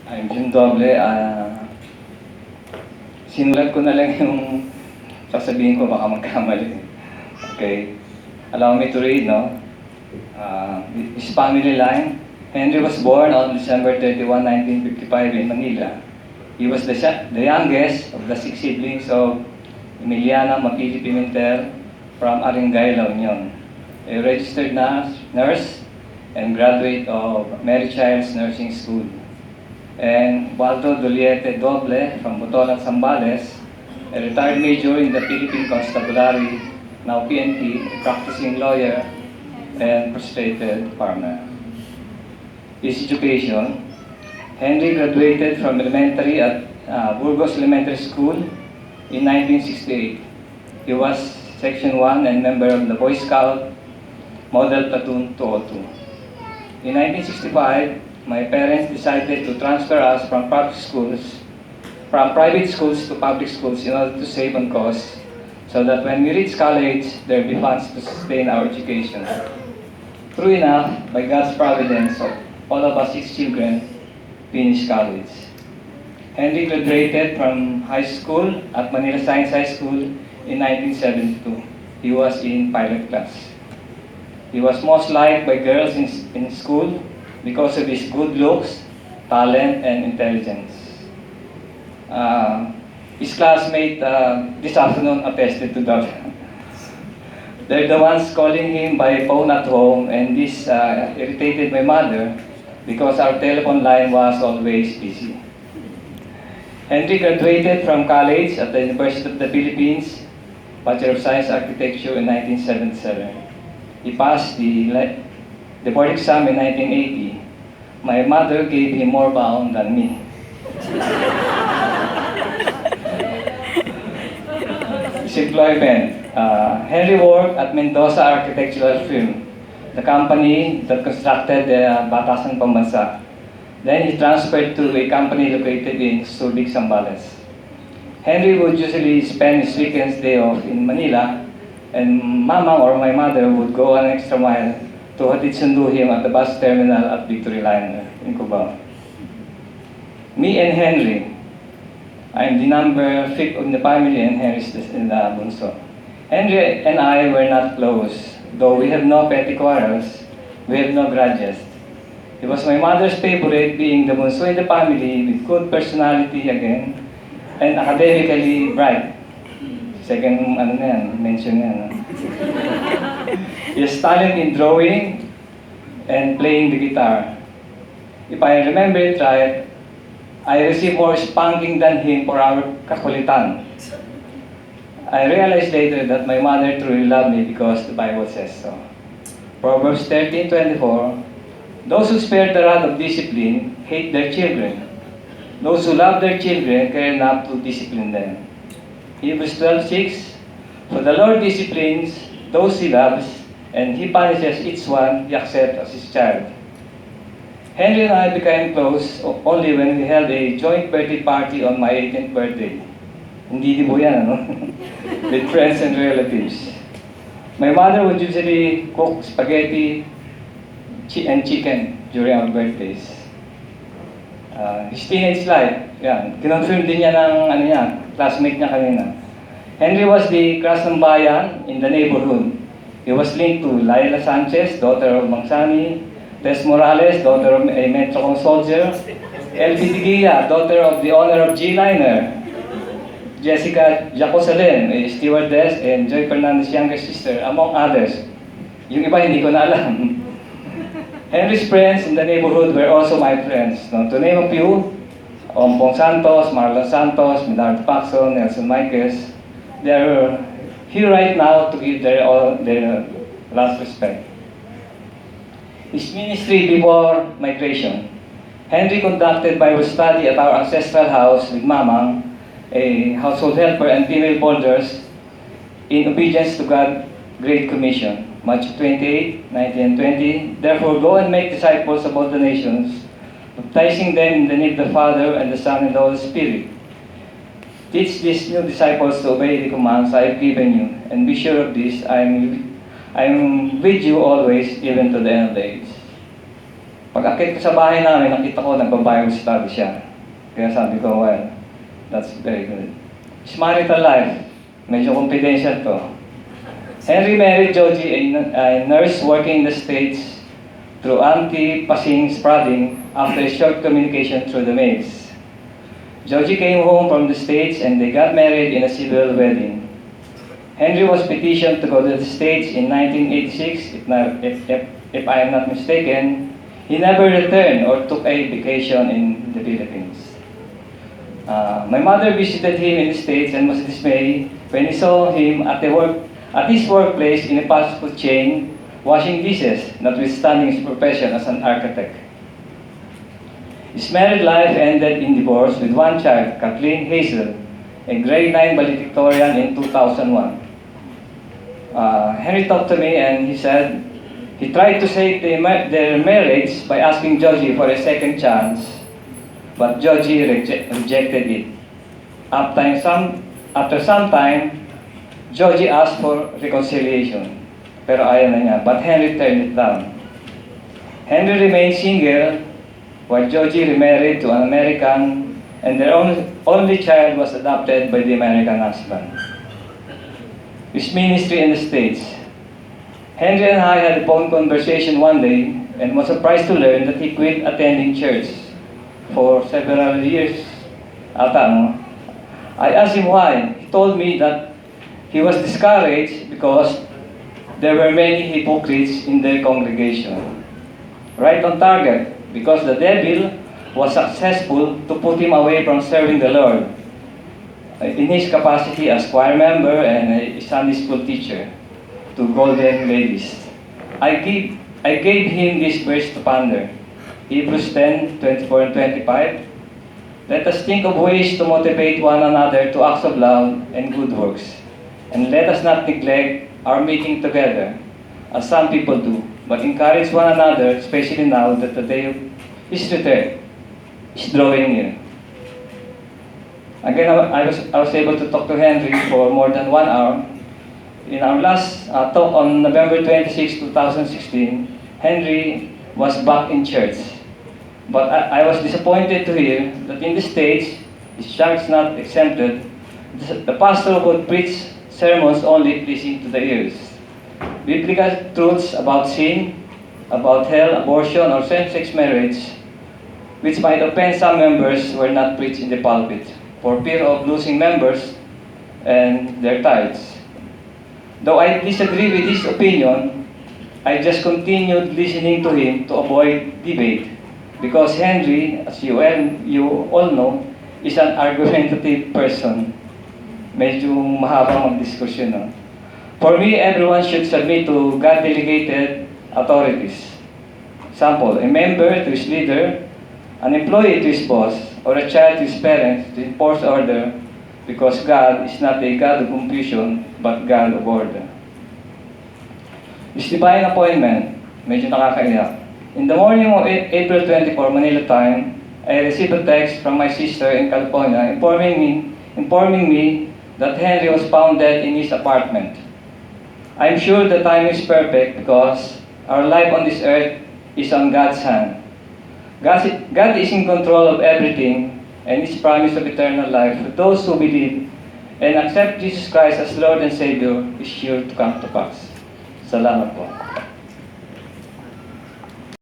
I'm June Doble. Sinulat ko na lang yung sasabihin ko, baka magkamali. Okay. Allow me to read, no? His family line. Henry was born on December 31, 1955 in Manila. He was the youngest of the 6 siblings of Emiliana Mapili Pimentel from Aringay, La Union, a registered nurse and graduate of Mary Child's Nursing School. And Waldo Duliete Doble from Botolan, Zambales, a retired major in the Philippine Constabulary, now PNP, a practicing lawyer and frustrated farmer. His education: Henry graduated from elementary at Burgos Elementary School in 1968. He was Section 1 and member of the Boy Scout Model Platoon 202. In 1965, my parents decided to transfer us from private schools to public schools in order to save on costs, so that when we reach college, there will be funds to sustain our education. True enough, by God's providence, all of us 6 children finished college. Henry graduated from high school at Manila Science High School in 1972. He was in pilot class. He was most liked by girls in school because of his good looks, talent, and intelligence. His classmate this afternoon attested to that. They're the ones calling him by phone at home, and this irritated my mother because our telephone line was always busy. Henry graduated from college at the University of the Philippines, Bachelor of Science Architecture in 1977. He passed the board exam in 1980. My mother gave him more baon than me. His employment. Henry worked at Mendoza Architectural Firm, the company that constructed the Batasan Pambansa. Then he transferred to a company located in Subic, Zambales. Henry would usually spend his weekends day off in Manila, and Mama or my mother would go an extra mile to hatid sundo him at the bus terminal at Victory Line in Cubao. Me and Henry, I'm the number 5th in the family, and Henry's in the bunso. Henry and I were not close, though we have no petty quarrels, we have no grudges. He was my mother's favorite, being the bunso in the family with good personality again, and academically bright. Second, mention yan. He has talent in drawing and playing the guitar. If I remember it right, I received more spanking than him for our kakulitan. I realized later that my mother truly loved me because the Bible says so. Proverbs 13:24, those who spare the rod of discipline hate their children. Those who love their children care enough to discipline them. Hebrews 12:6, for the Lord disciplines those he loves, and he punishes each one he accepts as his child. Henry and I became close only when we held a joint birthday party on my 18th birthday. Hindi di po yan, ano? With friends and relatives. My mother would usually cook spaghetti and chicken during our birthdays. His teenage life, yan. Kinonfirm din niya ng classmate niya kanina. Henry was the crush ng bayan in the neighborhood. He was linked to Laila Sanchez, daughter of Mangsani, Tess Morales, daughter of a Metrocom soldier, Elby Digilla, daughter of the owner of G-Liner, Jessica Jacosalem, a stewardess, and Joy Fernandez's younger sister, among others. Yung iba hindi ko na alam. Henry's friends in the neighborhood were also my friends. No? To name a few, Ompong Santos, Marlon Santos, Millard Paxson, Nelson Michaels. They're here right now to give their last respect. His ministry before migration. Henry conducted Bible study at our ancestral house with Mamang, a household helper, and female boarders in obedience to God's Great Commission. Matthew 28, 19 and 20. Therefore, go and make disciples of all the nations, baptizing them in the name of the Father, and the Son, and the Holy Spirit. Teach these new disciples to obey the commands I have given you, and be sure of this, I am with you always, even to the end of the age. Pag-akit ko sa bahay namin, nakita ko nagbabible study siya. Kaya sabi ko, well, that's very good. His marital life, medyo confidential to. Henry married Eulogy, a nurse working in the States, through anti-passing spreading after a short communication through the mails. Eulogy came home from the States and they got married in a civil wedding. Henry was petitioned to go to the States in 1986, if I am not mistaken. He never returned or took a vacation in the Philippines. My mother visited him in the States and was dismayed when he saw him at his workplace in a fast food chain washing dishes, notwithstanding his profession as an architect. His married life ended in divorce with one child, Kathleen Hazel, a grade 9 valedictorian in 2001. Henry talked to me and he said he tried to save their marriage by asking Eulogy for a second chance, but Eulogy rejected it. After some time, Eulogy asked for reconciliation, pero ayaw na niya, but Henry turned it down. Henry remained single while Eulogy remarried to an American, and their only child was adopted by the American husband. His ministry in the States. Henry and I had a phone conversation one day and was surprised to learn that he quit attending church for several years. I asked him why. He told me that he was discouraged because there were many hypocrites in their congregation. Right on target, because the devil was successful to put him away from serving the Lord in his capacity as choir member and a Sunday school teacher to golden ladies. I gave him this verse to ponder. Hebrews 10:24 and 25. Let us think of ways to motivate one another to acts of love and good works. And let us not neglect our meeting together, as some people do, but encourage one another, especially now that the day of his return is drawing near. Again, I was able to talk to Henry for more than 1 hour. In our last talk on November 26, 2016, Henry was back in church. But I was disappointed to hear that in the States, his church not exempted, the pastor would preach sermons only pleasing to the ears. Biblical truths about sin, about hell, abortion, or same-sex marriage, which might offend some members, were not preached in the pulpit for fear of losing members and their tithes. Though I disagree with his opinion, I just continued listening to him to avoid debate, because Henry, as you all know, is an argumentative person. Medyo mahabang mag-discussion. No? For me, everyone should submit to God-delegated authorities. Example, a member to his leader, an employee to his boss, or a child to his parents to enforce order, because God is not a God of confusion, but God of order. His divine appointment, medyo nakakaiyak. In the morning of April 24, Manila time, I received a text from my sister in California informing me that Henry was found dead in his apartment. I'm sure the time is perfect because our life on this earth is on God's hand. God is in control of everything, and His promise of eternal life to those who believe and accept Jesus Christ as Lord and Savior is sure to come to pass. Salamat po.